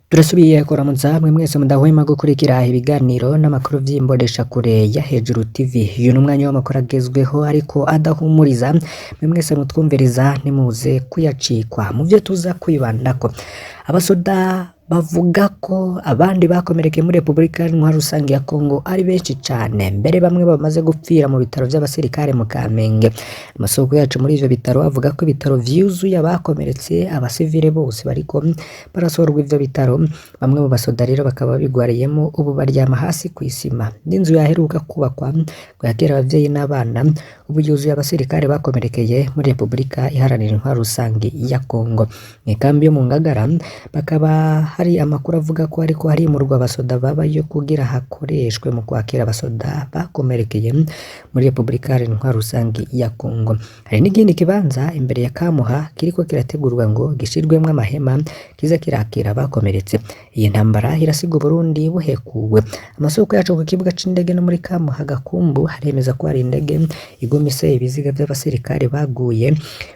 Turasubiye kuramutsa mwe mwese mudahwema gukurikira ibiganiro n'amakuru vy'imboneshakure ya Hejuru TV. Uyu n'umwanya w'amakuru agezweho ariko adahumuriza, mwe mwese mutwumviriza nimuze kuyacikwa. Mu vyo tuza kwibandako, abasoda bavuga ko abandi bakomerekeye muri Republika Iharanira Rusange ya Kongo ari benshi cane, mbere bamwe bamaze gupfira mu bitaro vy'abasirikare mu Kamenge. Amasoko yacu muri ivyo bitaro avuga ko ibitaro vyuzuye abakomeretse, abasivile bose bariko barasorwa ivyo bitaro. Bamwe mu basoda rero bakaba bigwariyemo ubu baryama hasi kw'isima. N'inzu yaheruka kubakwa ngo yakira abavyeyi n'abana, ubu yuzuye abasirikare bakomerekeye muri Republika Iharanira Rusange ya Kongo. Mw'ikambi yo mu Ngagara bakaba hari amakuru avuga ko ariko harimurwa abasoda babayo kugira hakoreshwe mu kwakira abasoda bakomerekeye muri Republika Iharanira Rusange ya Kongo. Hari n'ikindi kibanza imbere ya Kamuha kiriko kirategurwa ngo gishirwemwo amahema kiza kirakira abakomeretse. Iyi ntambara irasiga Burundi buhekuwe. Amasoko yacu ku kibuga c'indege no muri Kamuha Gakumbu haremeza ko hari indege igumise ibiziga vy'abasirikare baguye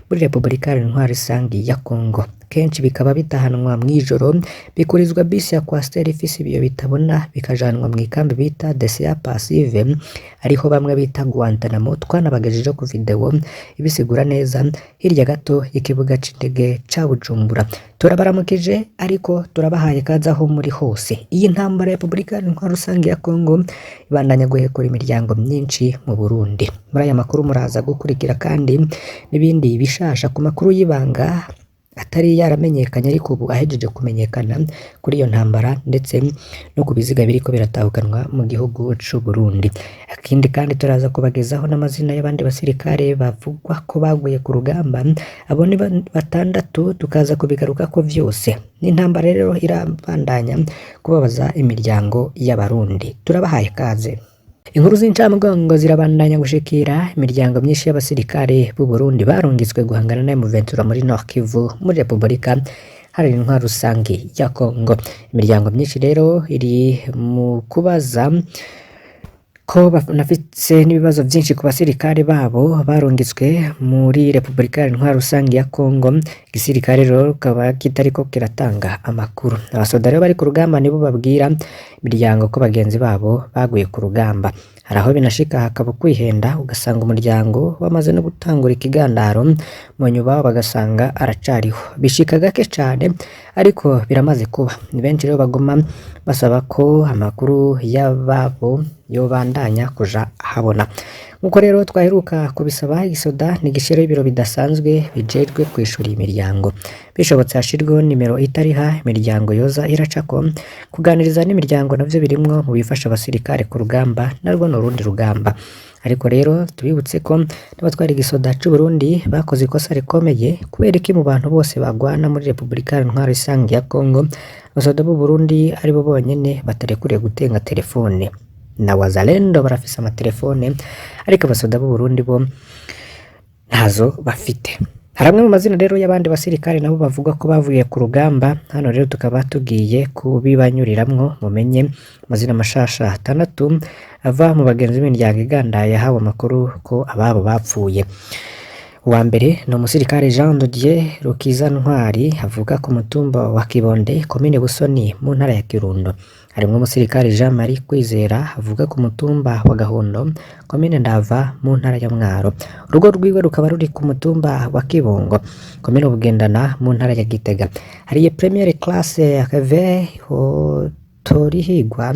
muri Republika Iharanira Rusange ya Kongo. Kenshi bikaba bitahanwa mw'ijoro, bikurizwa bisi ya Coaster ifise ibiyo bitabona bikajanwa mw'ikambi bita DCA Passive, ariho bamwe bita Guantanamo. Twanabagejeje ku video ibisigura neza hirya gato ikibuga c'indege ca Bujumbura. Turabaramukije ariko turabahaye kaza aho muri hose. Iyi ntambara ya Republika Iharanira Rusange ya Kongo ibandanya guhekura imiryango myinshi mu Burundi. Muri aya makuru muraza gukurikira kandi n'ibindi bishasha ku makuru y'ibanga atari yaramenyekanye ariko ubu ahejeje kumenyekana kuri iyo ntambara, ndetse no kubiziga biriko biratahukanwa mu gihugu c'u Burundi. Akindi kandi turaza kubagezaho n'amazina y'abandi basirikare bavugwa ko baguye ku rugamba, abo ni batandatu, tukaza kubigaruka ko vyose. N'intambara rero irabandanya kubabaza imiryango y'abarundi. Turabahaye kaze. Inkuru z'incamugongo zirabandanya gushikira imiryango myinshi y'abasirikare b'u Burundi barungitswe guhangana na M23 muri Nord Kivu muri Republika Iharanira Rusange ya Kongo. Imiryango myinshi rero iri mu kubaza ko banafise n'ibibazo vyinshi ku basirikare babo barungitswe muri Republika Iharanira Rusange ya Kongo. Igisirikare rero kaba kitariko kiratanga amakuru. Abasoda rero bari ku rugamba nibo babwira imiryango ko bagenzi babo baguye ku rugamba. Hari aho binashika hakaba kwihenda, ugasanga umuryango wamaze no gutangura ikigandaro, mu nyuma bagasanga aracariho. Bishika gake cane ariko biramaze kuba. Ni benshi rero bagoma basaba ko amakuru y'ababo yobandanya kuja habona. Nkuko rero twaheruka kubisaba, igisoda nigishira ibiro bidasanzwe bijejwe kwishura imiryango. Bishobotse hashirweho nimero itariha imiryango yoza iracako, kuganiriza n'imiryango navyo birimwo mu bifasha abasirikare ku rugamba narwo n'urundi rugamba. Ariko rero tubibutse ko n'abatwara igisoda c'u Burundi bakoze ikosa rikomeye, kubera iki mu bantu bose bagwana muri Republika Iharanira Rusange ya Kongo abasoda b'u Burundi ari bo bonyene batarekuriye gutenga telefone. Na wazalendo barafise amatelefone ariko abasoda b'u Burundi bo ntazo bafite. Haramwe mu mazina rero y'abandi basirikare nabo bavuga ko bavuye ku rugamba. Hano rero tukaba tugiye kubibanyuriramwo mumenye amazina mashasha 6 ava mu bagenzi b'imiryango igandaye hawe amakuru ko ababo bapfuye. Uwa mbere ni umusirikare Jean de Dieu Rukizantwari avuga ku mutumba wa Kibonde komine Busoni mu ntara ya Kirundo. Harimwo umusirikare Jean Marie Kwizera avuga ku mutumba wa Gahondo komine Ndava mu ntara ya Mwaro. Urugo rwiwe rukaba ruri ku mutumba wa Kibongo komine Bugendana mu ntara ya Gitega. Hariye première classe Keve Torihigwa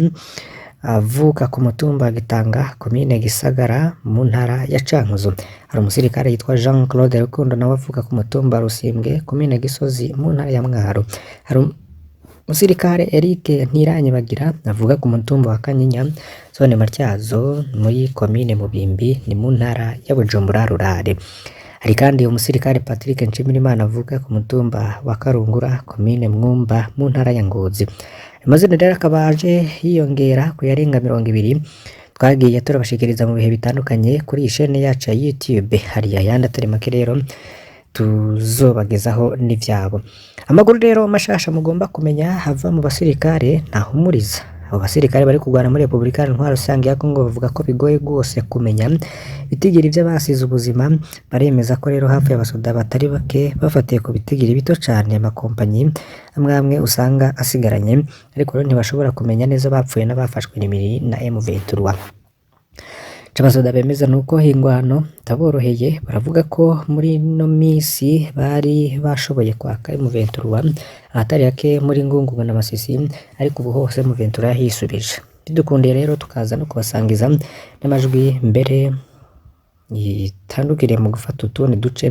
avuka ku mutumba Gitanga komine Gisagara mu ntara ya Cankuzo. Hari umusirikare yitwa Jean Claude Rukundo nawe avuka ku mutumba Rusimbwe komine Gisozi mu ntara ya Mwaro. Hari umusirikare Eric Ntiranyibagira avuga ku mutumba wa Kanyinya zone Matyazo muri komine Mubimbi ni mu ntara ya Bujumbura rurare. Hari kandi umusirikare Patrick Nshimirimana avuga ku mutumba wa Karungura komine Mwumba mu ntara ya Ngozi. Amazina rero akaba aje yiyongera ku yarenga 200 twagiye turabashikiriza mu bihe bitandukanye kuri iyi chaîne yacu ya YouTube. Hari ayandi atari make rero tuzobagezaho n'ivyabo. Amakuru rero mashasha mugomba kumenya hava mu basirikare ntahumuriza. abo basirikare bari kurwana muri Repubulika Iharanira Rusange ya Kongo bavuga ko bigoye rwose kumenya bitigiri by'abasize ubuzima. Baremeza ko rero hafi y'abasoda batari bake bafatiye ku bitigiri bito cyane amakompanyi amwe usanga asigaranye, ariko rero ntibashobora kumenya neza bapfuye n'abafashwe n'imiri na M23. Abasoda bemeza nuko ingwano taboroheye, baravuga ko muri no misi bari bashoboye kwaka M23 ahatari yake muri Ngungu na Masisi, ariko ubu hose M23 yahisubije. Bidukundiye rero tukaza no kubasangiza n'amajwi mbere itandukiriye mu gufata utundi duce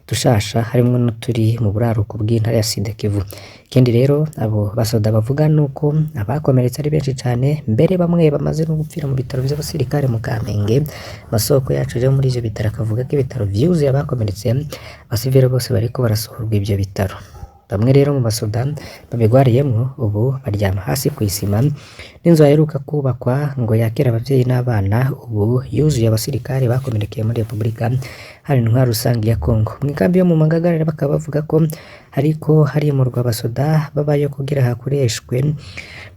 dushasha harimo n'uturi mu buraruko bw'intara ya Sud Kivu. Ikindi rero abo basoda bavuga nuko abakomeretse ari benshi cyane, mbere bamwe bamaze no gupfira mu bitaro by'abasirikare mu Kamenge. Amasoko yacu rero muri ivyo bitaro akavuga ko ibitaro vyuzuye abakomeretse, abasivile bose bariko barasohorwa ivyo bitaro. Bamwe rero mu basoda babigwariyemwo ubu baryama hasi ku isima. N'inzu aheruka kubakwa ngo yakira abavyeyi n'abana ubu yuzuye abasirikare bakomerekeye muri Repubulika Iharanira Rusange ya Kongo. Mu ikambi yo mu Mangagara bakaba bavuga ko hariko harimurwa abasoda babayo kugira hakoreshwe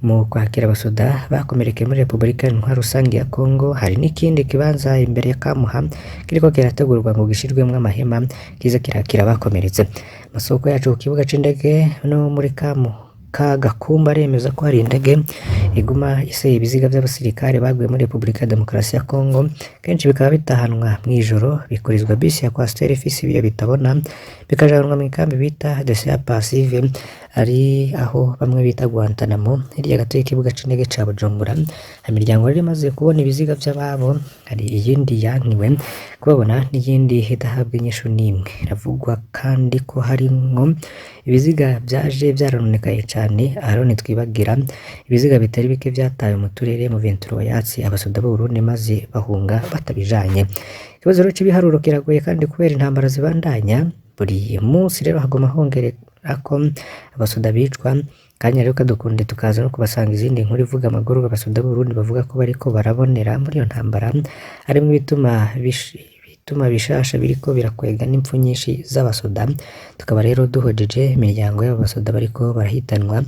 mu kwakira abasoda bakomerekeye muri Repubulika Iharanira Rusange ya Kongo. Hari n'ikindi kibanza imbere ya Kamuha kiriko kirategurwa ngo gishirwemwo amahema kiza kirakira abakomeretse. Amasoko yacu ku kibuga c'indege no muri Gakumba aremeza ko hari indege iguma iseye ibiziga by'abasirikare baguye muri Repubulika ya Demokarasi ya Kongo, kenshi bikaba bitahanwa mw'ijoro bikurizwa bisi ya Coaster ifise ibiyo bitabona, bikajanwa mu ikambi bita Desert Passive ari aho bamwe bita Guantanamo hirya gato y'ikibuga c'indege ca Bujumbura. Imiryango rero imaze kubona ibiziga by'ababo, hari iyindi yankiwe kubabona n'iyindi idahabwa inyishu n'imwe. Iravugwa kandi ko harimwo ibiziga byaje byarononekaye cyane, Aroni twibagira ibiziga bitari bike byatawe mu turere mu 23 yatsi abasoda b'u Burundi maze bahunga batabijanye. Ikibazo rero cy'ibiharuro kiragoye kandi kubera intambara zibandanya buri munsi, rero hagoma hongerako abasoda bicwa. Kanya rero kadukunde tukaza no kubasanga izindi nkuru ivuga amaguru abasoda b'u Burundi bavuga ko bariko barabonera muri iyo ntambara, harimo bituma bishasha biriko birakwega n'impfu nyinshi z'abasoda. Tukaba rero duhojeje imiryango y'abo basoda bariko barahitanwa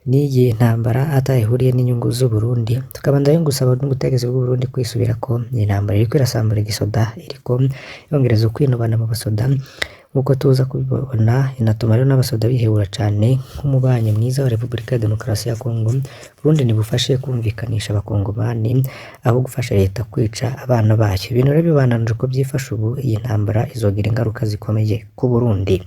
n'iyi ntambara atayihuriye n'inyungu z'u Burundi. Tukabanza yo gusaba n'ubutegetsi bw'u Burundi kwisubira ko iyi ntambara iriko irasambura igisoda, iriko yongereza ukwinubana mu basoda. Nkuko tuza kubibona inatuma rero n'abasoda bihebura cyane nk'umubanyi mwiza wa Repubulika ya Demokarasi ya Kongo. Burundi nibufashe kumvikanisha abakongomani aho gufasha leta kwica abana bayo. Ibintu rero bibananije ko byifasha ubu, iyi ntambara izogira ingaruka zikomeye ku Burundi.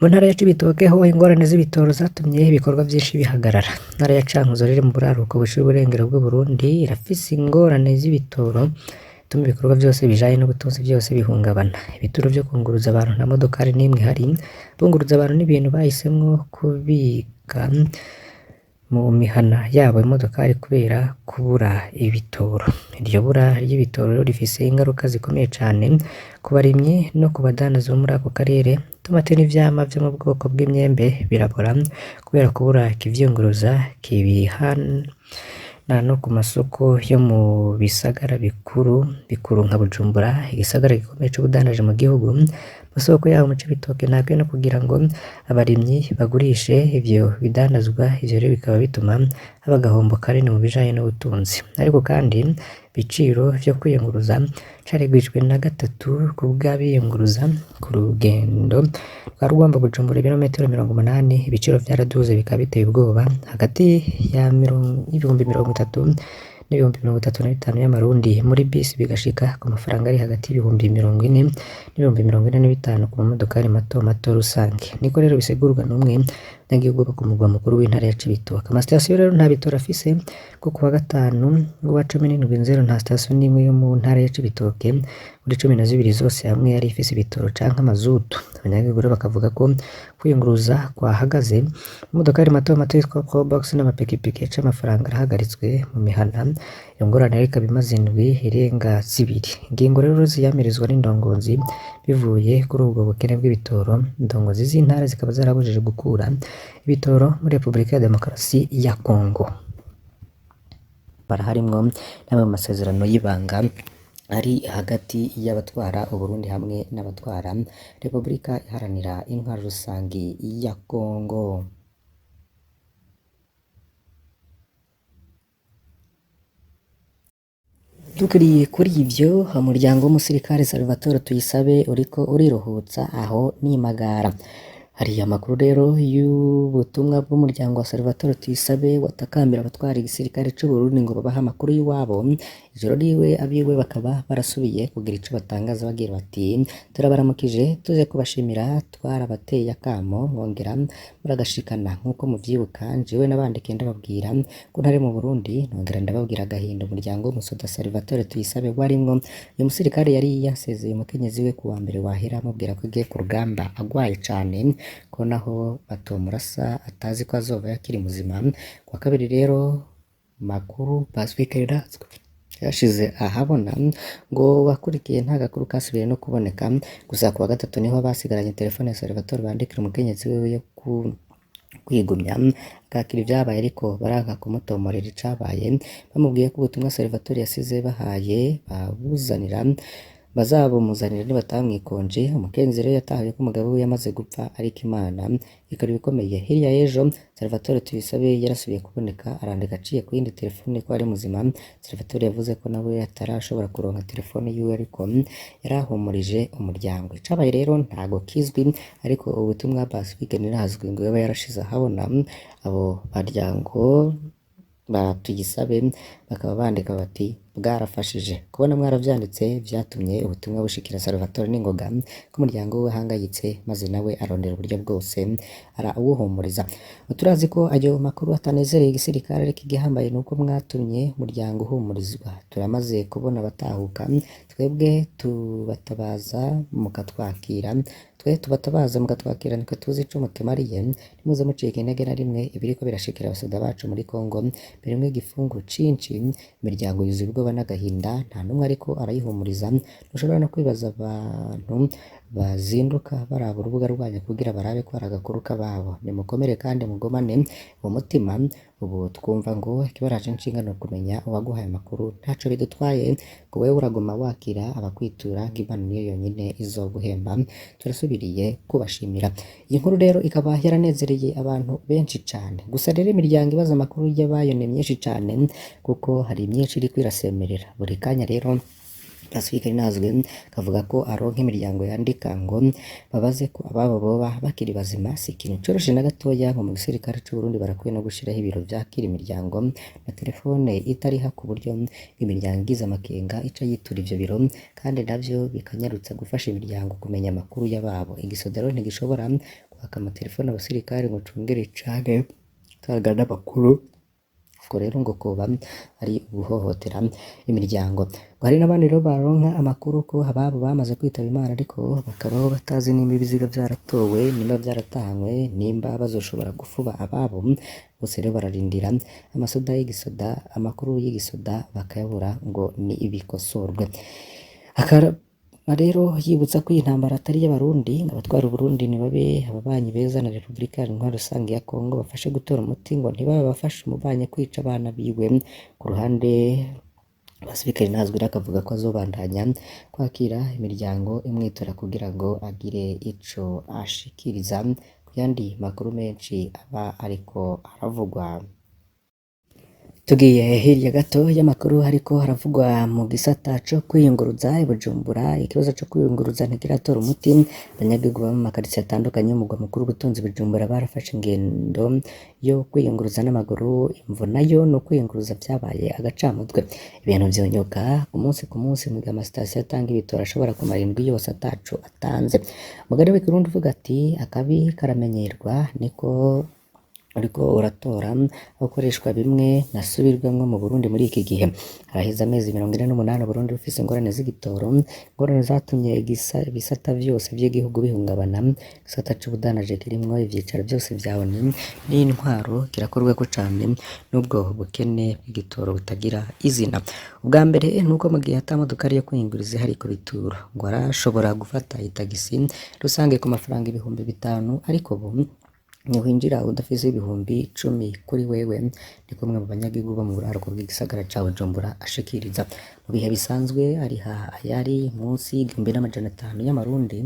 Mu ntara ya Cibitoke ho ingorane z'ibitoro zatumye ibikorwa byinshi bihagarara. Ntara ya Cankuzo riri mu buraruko bushira uburengero bw'u Burundi irafise ingorane z'ibitoro tuma ibikorwa byose bijanye n'ubutunzi byose bihungabana. Ibituro byo kunguruza abantu na modokari n'imwe hari, bunguruza abantu n'ibintu bahisemwo kubika mu mihana yabo imodokari kubera kubura ibitoro. Iryo bura ry'ibitoro rifise ingaruka zikomeye cyane ku barimyi no ku badandaza bo muri ako karere. Tomate n'ivyama vyo mu bwoko bw'imyembe birabora kubera kubura ikivyunguruza kibihana no ku masoko yo mu bisagara bikuru nka Bujumbura, igisagara gikomeye c'ubudandaje mu gihugu. Amasoko yaho mu Cibitoke ntabwo no kugira ngo abarimyi bagurishe ivyo bidandazwa, ivyo rero bikaba bituma haba agahombo kanini mu bijanye n'ubutunzi. Ariko kandi ibiciro vyo kwiyunguruza carigwijwe na gatatu ku bw'abiyunguruza ku rugendo rwa Rugombo Bujumbura ibirometero 80, ibiciro vyaraduze bikaba biteye ubwoba hagati ya ibihumbi 30 n'ibihumbi 35 y'amarundi muri bisi, bigashika ku mafaranga ari hagati y'ibihumbi 40 n'ibihumbi 45 ku mamodokari mato rusange. Niko rero bisigurwa n'umwe n'agihugu ku mugwa mukuru w'intara ya Cibitoke. Amasitasiyo rero nta bitoro afise kuko wa gatanu wa 17 nta sitasiyo n'imwe yo mu ntara ya Cibitoke muri 12 zose hamwe yari ifise ibitoro canke amazutu. Abanyagihugu bakavuga ko kwiyunguruza kwahagaze, imodokari mato yitwa Probox n'amapikipiki c'amafaranga arahagaritswe mu mihana. Iyo ngorane rero ikaba imaze indwi irenga 2. Ingingo rero ziyamirizwa n'indongozi bivuye kuri ubwo bukene bw'ibitoro. Indongozi z'intara zikaba zarabujije gukura ibitoro muri Repubulika ya Demokarasi ya Kongo. Baraharimwo n'amwe mu masezerano y'ibanga ari hagati y'abatwara Uburundi hamwe n'abatwara Repubulika Iharanira Intwaro Rusangi ya Kongo. Tukiriye kuri ivyo, umuryango w'umusirikare Salvatore Tuyisabe uriko uriruhutsa aho n'Imagara. Hari amakuru rero y'ubutumwa bw'umuryango wa Salvatore Tuyisabe watakambira abatwara igisirikare c'u Burundi ngo babahe amakuru y'iwabo. Ijoro riwe abiwe bakaba barasubiye kugira ico batangaza bagira bati turabaramukije tuje kubashimira twarabateye akamo mwongera muragashikana nk'uko muvyibuka jewe nabandike ndababwira ko ntari mu Burundi nongera ndababwira agahinda umuryango w'umusoda Salvatore Tuyisabe warimwo. Uyu musirikare yari yasezeye umukenyezi we kuwa mbere wahera amubwira ko agiye ku rugamba agwaye cane ko naho batomurasa atazi ko azoba yakiri muzima. Kwa kabiri rero makuru Pacifique yashize ahabona ngo wakurikiye nta gakuru kasubiye no kuboneka, gusa kuwa gatatu niho basigaranye telefone ya Salvatore bandikira umukenyezi we yo kwigumya akakira ibyabaye ariko baranka kumutomorera icabaye, bamubwiye ko ubutumwa Salvatore yasize bahaye bazabumuzanira nibatamwikonje. Umukenzi rero yatahuye ko umugabo we yamaze gupfa ariko Imana ikora ibikomeye. Hirya y'ejo Salvatore Tuyisabe yarasubiye kuboneka arandika aciye ku yindi telefone ko ari muzima. Salvatore yavuze ko nawe atarashobora kuronka telefone yiwe ariko yarahumurije umuryango. Icabaye rero ntago kizwi ariko ubutumwa Pacifique nirazwi ngo yaba yarashize ahabona abo baryango ba Tuyisabe bakaba bandika bati bwarafashije kubona mwaravyanditse vyatumye ubutumwa bushikira Salvatore n'ingoga ko umuryango we hangayitse maze nawe arondera uburyo bwose arawuhumuriza. Turazi ko ayo makuru atanezereye igisirikare ariko igihambaye nuko mwatumye umuryango uhumurizwa. Turamaze kubona batahuka twebwe tubatabaza mukatwakira niko tuzi ico mutumariye nimuze mucika intege na rimwe ibiriko birashikira abasoda bacu muri Kongo birimwo igifungu cinshi. Imiryango yuzuye ubwoba n'agahinda nta numwe ariko arayihumuriza. Ntushobora no kwibaza abantu bazinduka baraba urubuga rwanyu kugira barabe ko ari agakuru k'ababo. Nimukomere kandi mugomane umutima. Ubu twumva ngo ikibaraje inshingano kumenya uwaguhaye amakuru ntaco bidutwaye ngo wewe uragoma wakira abakwitura ngo Imana niyo yonyine izoguhemba. Turasubiriye kubashimira. Iyi nkuru rero ikaba yaranezereye abantu benshi cane, gusa rero imiryango ibaza amakuru y'abayo ni myinshi cane kuko hari myinshi iriko irasemerera buri kanya. Rero Pacifique nazwe kavuga ko aronka imiryango yandika ngo babaze ko ababo boba bakiri bazima. Si ikintu coroshe na gatoya ngo mu gisirikare c'u Burundi barakwiye no gushiraho ibiro vyakira imiryango na telefone itariha ku buryo imiryango igize amakenga ica yitura ivyo biro kandi navyo bikanyarutsa gufasha imiryango kumenya amakuru y'ababo. Igisoda rero ntigishobora kwaka amatelefone abasirikare ngo cungere cane tangana amakuru ubwo rero ngo koba ari uguhohotera imiryango. Hari n'abandi rero baronka amakuru ko ababo bamaze kwitaba Imana ariko bakabaho batazi nimba ibiziga vyaratowe nimba vyaratahanywe nimba bazoshobora gufuba ababo. Bose rero bararindira amakuru y'igisoda bakayabura ngo ni ibikosorwe. Rero yibutsa ko iyi ntambara atari y'abarundi, abatwara Uburundi ni babe ababanyi beza na Republika Iharanira Rusange ya Kongo bafashe gutora umuti ngo ntibabe bafashe umubanyi kwica abana biwe. Ku ruhande Pacifique nazwi akavuga ko azobandanya kwakira imiryango imwitora kugira ngo agire ico ashikiriza ku yandi makuru menshi aba ariko aravugwa. Tugiye hirya gato y'amakuru hariko haravugwa mu gisata co kwiyunguruza i Bujumbura. Ikibazo co kwiyunguruza ntikiratora umuti. Abanyagihugu bo mu makaritsiye atandukanye y'umugwa mukuru w'ubutunzi Bujumbura barafashe ingendo yo kwiyunguruza n'amaguru. Imvo nayo no kwiyunguruza vyabaye agacamutwe. Ibintu vyonyoka ku munsi mu gihe amasitasiyo atanga ibitoro ashobora kumara indwi yose ataco atanze. Umugani w'ikirundi uvuga ati akabi karamenyerwa niko ariko uratora ukoreshwa bimwe nasubirwamwo mu Burundi muri iki gihe. Haraheze amezi 48 Burundi bufise ingorane z'igitoro, ingorane zatumye ibisata vyose vy'igihugu bihungabana. Igisata c'ubudanaje kirimwo ivyicaro vyose vya ONU n'intwaro kirakorwako cane n'ubwo bukene bw'igitoro butagira izina. Ubwa mbere nuko mu gihe atamodoka yo kwiyunguriza hari ku bituro ngo arashobora gufata itagisi rusange ku mafaranga 5,000 ariko ubu niwinjira udafise 10,10 kuri wewe. Ni kumwe mu banyagihugu bo mu buraruko bw'igisagara ca Bujumbura ashikiriza. Mu bihe bisanzwe ariha ayari munsi 1,500 y'amarundi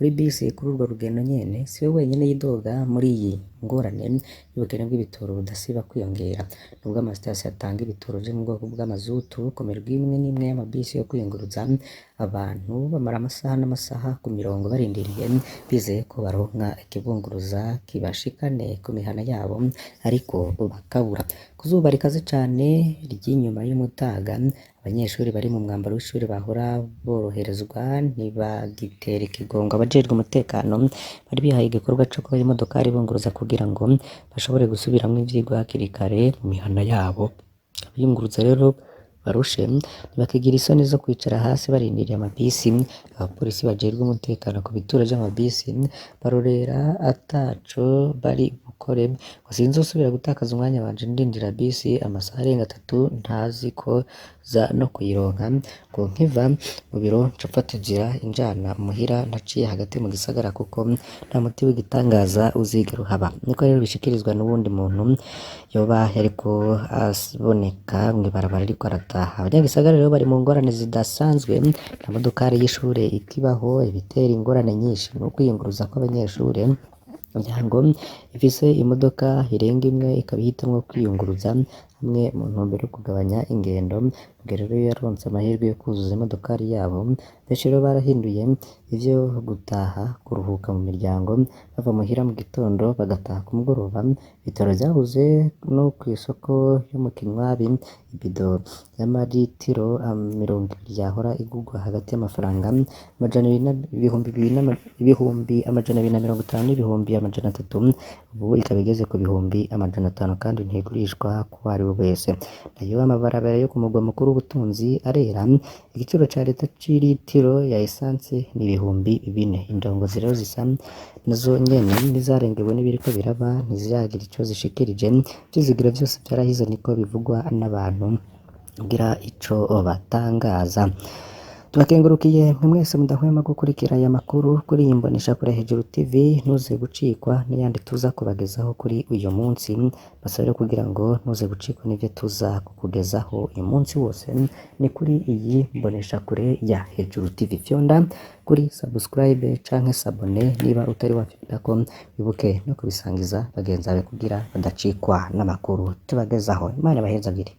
muri bisi kuri urwo rugendo nyene. Siwe wenyene yidoga muri iyi ngorane y'ubukene bw'ibitoro budasiba kwiyongera nubwo amasitasiyo atanga ibitoro vyo mu bwoko bw'amazutu ku mirwi imwe n'imwe y'amabisi yo kwiyunguruza abantu bamara amasaha n'amasaha ku mirongo barindiriye bizeye ko baronka ikibunguruza kibashikane ku mihana yabo ariko bakabura ku zuba rikaze cane ry'inyuma y'umutaga abanyeshuri bari mu mwambaro w'ishuri bahora boroherezwa ntibagitera ikigongo abajejwe umutekano bari bihaye igikorwa co kuba imodokari bunguruza kugira ngo bashobore gusubiramwo ivyigwa hakiri kare mu mihana yabo abiyunguruza rero barushe ntibakigira isoni zo kwicara hasi barindiriye amabisi abapolisi bajejwe umutekano ku bituro vy'amabisi barorera ataco bari bukore ngo sinzosubira gutakaza umwanya wanje ndindira bisi amasaha arenga 3 ntazi ko za no kuyironka ngo nkiva mu biro nca mfata inzira injana muhira naciye hagati mu gisagara kuko nta muti w'igitangaza uzigera uhaba niko rero bishikirizwa n'uwundi muntu yoba yariko aboneka mw'ibarabara ariko arataha abanyagisagara rero bari mu ngorane zidasanzwe nta modokari y'ishure ikibaho ibitera ingorane nyinshi no kwiyunguruza kw'abanyeshure kugirango ifise imodoka irenga imwe ikaba ihitamwo kwiyunguruza hamwe mu ntumbero yo kugabanya ingendo ubwo rero yaronse amahirwe yo kuzuza imodokari yabo benshi rero barahinduye ivyo gutaha kuruhuka mu miryango bava muhira mu gitondo bagataha ku mugoroba ibitaro vyabuze no kw'isoko yo mu Kinywabi ibido y'amaritiro 20 yahora igurwa hagati y'amafaranga ibihumbi amajana 250 n'ibihumbi amajana 3 ubu ikaba igeze ku bihumbi amajana 5 kandi ntigurishwa ku wari wese nayo amabarabara yo ku mugwa mukuru w'ubutunzi arera igiciro ca leta c'iritiro ya essence ni ibihumbi 4 indongozi rero zisa nazo nyene nizarengewe n'ibiriko biraba ntiziragira ico zishikirije vyizigira vyose vyarahize niko bivugwa n'abantu kugira ico batangaza tubakengurukiye mwese mudahwema gukurikira aya makuru kuri imbonesha kure Hejuru TV ntuze gucikwa n'iyandi tuza kubagezaho kuri uyu munsi basabire kugira ngo ntuze gucikwa n'ivyo tuza kukugezaho uyu munsi wose ni kuri iyi mbonesha kure ya Hejuru TV fyonda kuri subscribe canke sabone niba utari wafita ko wibuke no kubisangiza bagenzi bawe kugira badacikwa n'amakuru tubagezaho Imana bahezagire